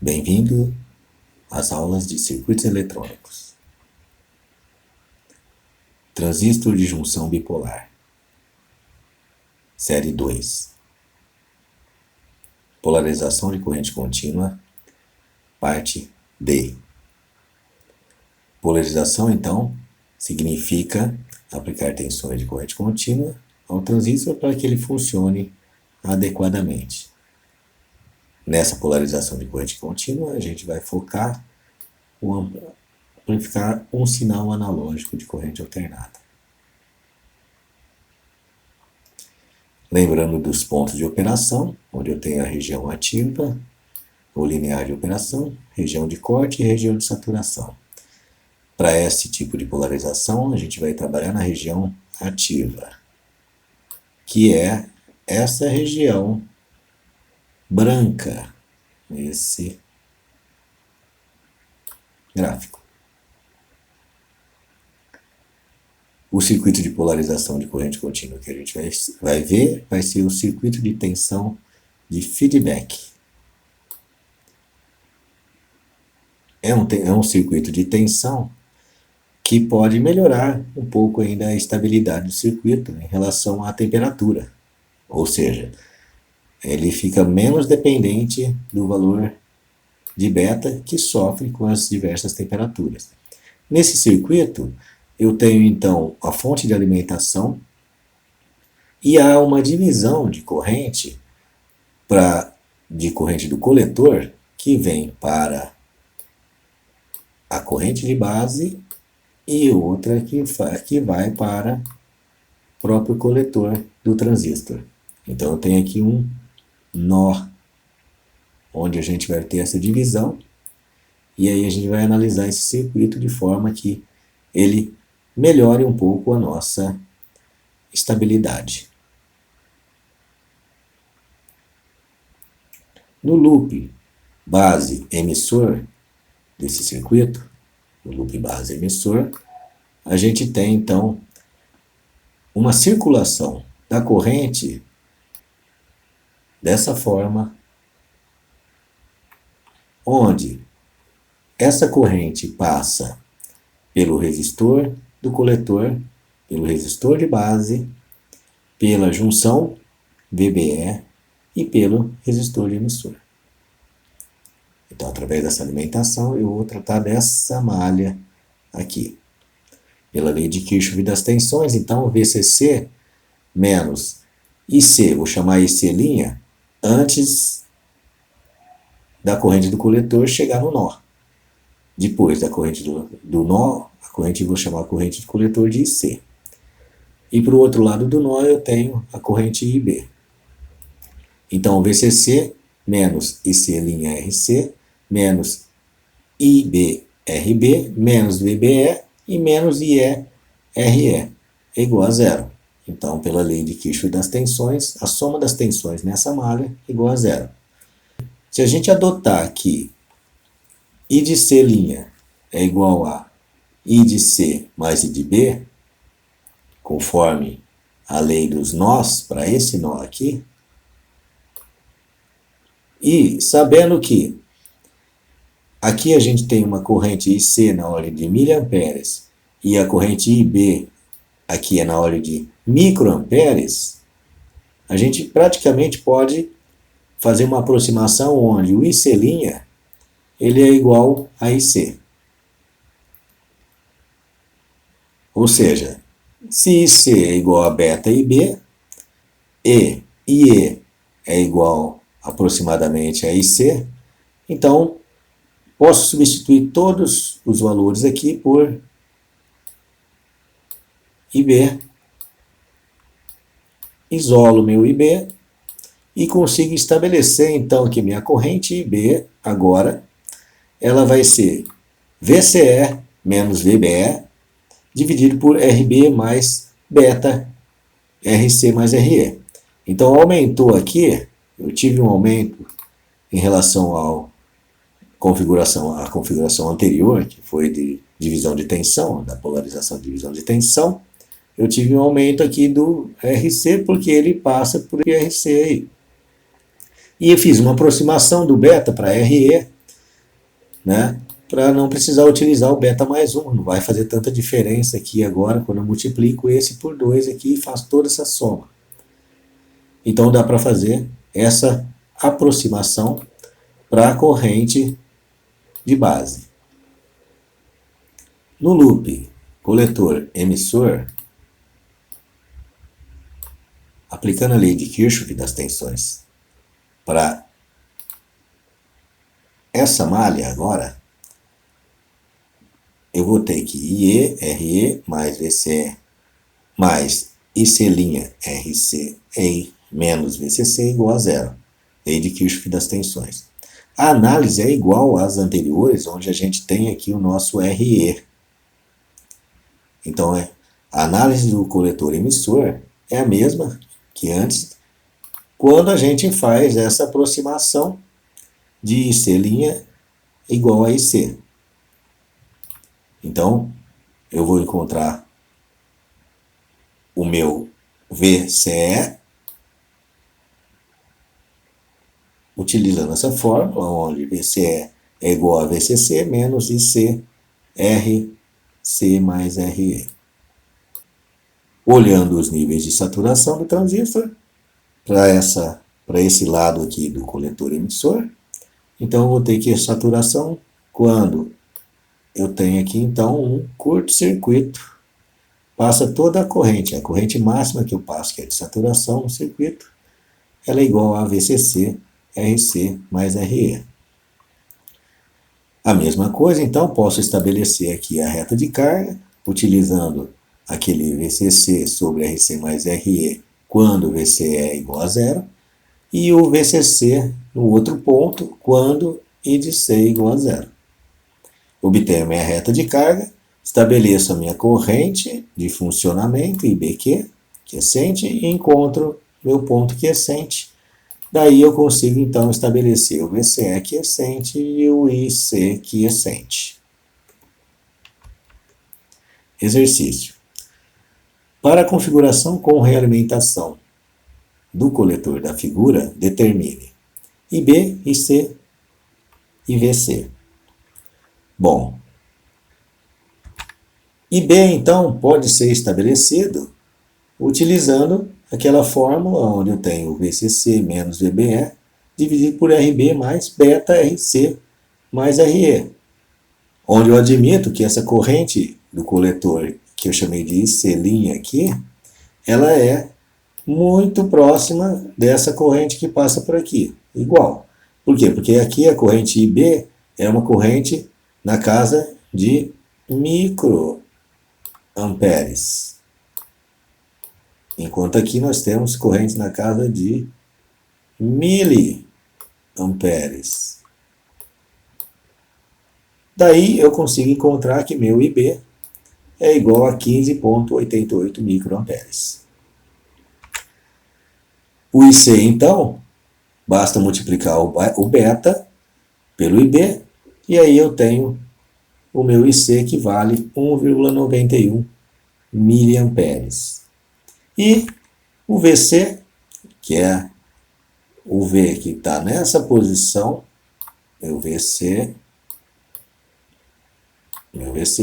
Bem-vindo às aulas de circuitos eletrônicos. Transistor de junção bipolar. Série 2. Polarização de corrente contínua. Parte D. Polarização, então, significa aplicar tensões de corrente contínua ao transistor para que ele funcione adequadamente. Nessa polarização de corrente contínua, a gente vai focar amplificar um sinal analógico de corrente alternada. Lembrando dos pontos de operação, onde eu tenho a região ativa, ou linear de operação, região de corte e região de saturação. Para esse tipo de polarização, a gente vai trabalhar na região ativa, que é essa região branca, nesse gráfico. O circuito de polarização de corrente contínua que a gente vai ver vai ser o circuito de tensão de feedback. É um circuito de tensão que pode melhorar um pouco ainda a estabilidade do circuito em relação à temperatura. Ou seja, ele fica menos dependente do valor de beta que sofre com as diversas temperaturas. Nesse circuito, eu tenho então a fonte de alimentação e há uma divisão de corrente do coletor que vem para a corrente de base e outra que vai para o próprio coletor do transistor. Então eu tenho aqui um nó, onde a gente vai ter essa divisão, e aí a gente vai analisar esse circuito de forma que ele melhore um pouco a nossa estabilidade. No loop base emissor desse circuito, no loop base emissor, a gente tem então uma circulação da corrente dessa forma, onde essa corrente passa pelo resistor do coletor, pelo resistor de base, pela junção VBE e pelo resistor de emissor. Então, através dessa alimentação, eu vou tratar dessa malha aqui. Pela lei de Kirchhoff das tensões, então, VCC menos IC, vou chamar IC' antes da corrente do coletor chegar no nó. Depois da corrente do nó, a corrente, vou chamar a corrente do coletor de IC. E para o outro lado do nó eu tenho a corrente IB. Então, VCC menos IC'RC menos IBRB menos VBE e menos IERE é igual a zero. Então, pela lei de Kirchhoff das tensões, a soma das tensões nessa malha é igual a zero. Se a gente adotar aqui I de C' é igual a I de C mais I de B, conforme a lei dos nós, para esse nó aqui, e sabendo que aqui a gente tem uma corrente IC na ordem de miliamperes e a corrente IB aqui é na ordem de microamperes, a gente praticamente pode fazer uma aproximação onde o IC' ele é igual a IC. Ou seja, se IC é igual a beta IB, e IE é igual aproximadamente a IC, então posso substituir todos os valores aqui por IB, isolo meu IB e consigo estabelecer então que minha corrente IB agora ela vai ser VCE menos VBE dividido por RB mais beta RC mais RE. Então aumentou aqui, eu tive um aumento em relação à configuração anterior, que foi de divisão de tensão, da polarização de divisão de tensão. Eu tive um aumento aqui do RC, porque ele passa por RC aí. E eu fiz uma aproximação do beta para RE, né? Para não precisar utilizar o beta mais 1. Não vai fazer tanta diferença aqui agora, quando eu multiplico esse por 2 aqui e faço toda essa soma. Então dá para fazer essa aproximação para a corrente de base. No loop coletor-emissor, aplicando a lei de Kirchhoff das tensões para essa malha agora, eu vou ter que IE, RE, mais VCE, mais IC' RC, EI, menos VCC igual a zero. Lei de Kirchhoff das tensões. A análise é igual às anteriores, onde a gente tem aqui o nosso RE. Então, a análise do coletor-emissor é a mesma que antes, quando a gente faz essa aproximação de IC' igual a IC. Então, eu vou encontrar o meu VCE utilizando essa fórmula, onde VCE é igual a VCC menos IC RC mais RE. Olhando os níveis de saturação do transistor, para esse lado aqui do coletor emissor, então eu vou ter que a saturação quando eu tenho aqui então um curto-circuito, passa toda a corrente máxima que eu passo, que é de saturação no circuito, ela é igual a VCC RC mais RE. A mesma coisa, então, posso estabelecer aqui a reta de carga, utilizando aquele VCC sobre RC mais RE, quando o VCE é igual a zero, e o VCC no outro ponto, quando I de C é igual a zero. Obtenho a minha reta de carga, estabeleço a minha corrente de funcionamento, IBQ, quiescente, e encontro meu ponto quiescente. Daí eu consigo, então, estabelecer o VCE quiescente e o IC quiescente. Exercício. Para a configuração com realimentação do coletor da figura, determine IB, IC e VC. Bom, IB, então, pode ser estabelecido utilizando aquela fórmula onde eu tenho VCC menos VBE dividido por RB mais beta RC mais RE, onde eu admito que essa corrente do coletor, que eu chamei de IC' aqui, ela é muito próxima dessa corrente que passa por aqui, igual. Por quê? Porque aqui a corrente IB é uma corrente na casa de microamperes. Enquanto aqui nós temos correntes na casa de miliamperes. Daí eu consigo encontrar que meu IB é igual a 15,88 microamperes. O IC, então, basta multiplicar o beta pelo IB, e aí eu tenho o meu IC que vale 1,91 miliamperes. E o VC, que é o V que está nessa posição, meu VC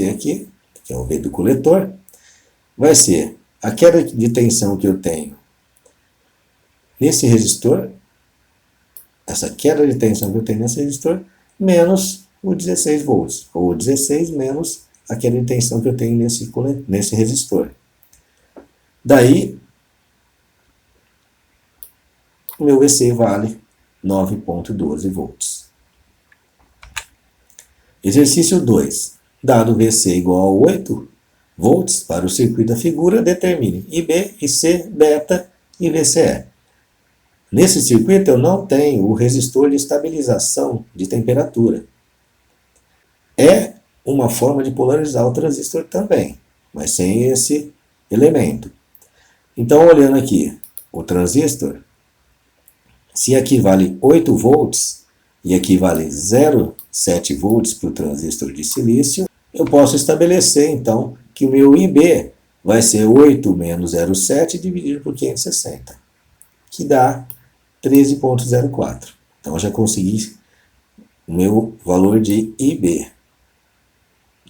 aqui, que é o V do coletor, vai ser a queda de tensão que eu tenho nesse resistor, essa queda de tensão que eu tenho nesse resistor, menos o 16 volts, ou 16 menos a queda de tensão que eu tenho nesse resistor. Daí, o meu VC vale 9,12 volts. Exercício 2. Dado VC igual a 8 volts para o circuito da figura, determine IB, IC, beta e VCE. Nesse circuito eu não tenho o resistor de estabilização de temperatura. É uma forma de polarizar o transistor também, mas sem esse elemento. Então, olhando aqui o transistor, se aqui vale 8 volts e aqui vale 0,7 volts para o transistor de silício, eu posso estabelecer, então, que o meu IB vai ser 8 menos 0,7 dividido por 560, que dá 13,04. Então, eu já consegui o meu valor de IB,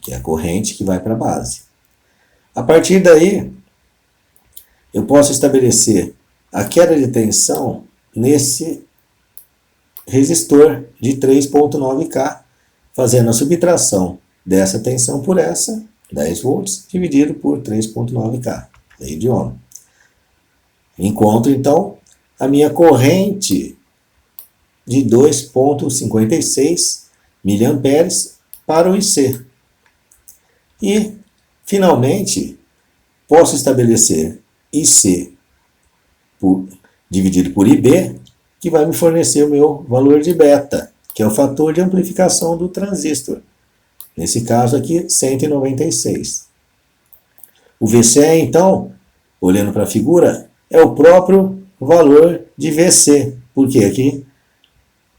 que é a corrente que vai para a base. A partir daí, eu posso estabelecer a queda de tensão nesse resistor de 3.9K, fazendo a subtração dessa tensão por essa, 10 volts, dividido por 3.9K, lei de Ohm. Encontro, então, a minha corrente de 2.56 mA para o IC. E, finalmente, posso estabelecer IC dividido por IB, que vai me fornecer o meu valor de beta, que é o fator de amplificação do transistor. Nesse caso aqui, 196. O VCE, então, olhando para a figura, é o próprio valor de VC, porque aqui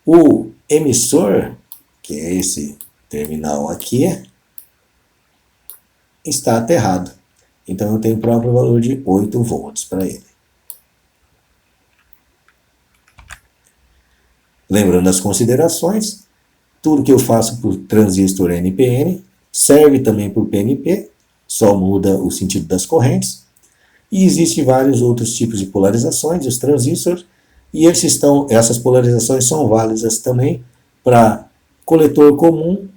o emissor, que é esse terminal aqui, está aterrado. Então eu tenho o próprio valor de 8 volts para ele. Lembrando das considerações, tudo que eu faço por transistor NPN serve também por PNP, só muda o sentido das correntes. E existem vários outros tipos de polarizações dos transistores, e essas polarizações são válidas também para coletor comum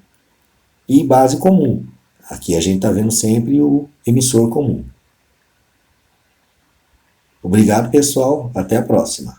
e base comum. Aqui a gente está vendo sempre o emissor comum. Obrigado, pessoal. Até a próxima.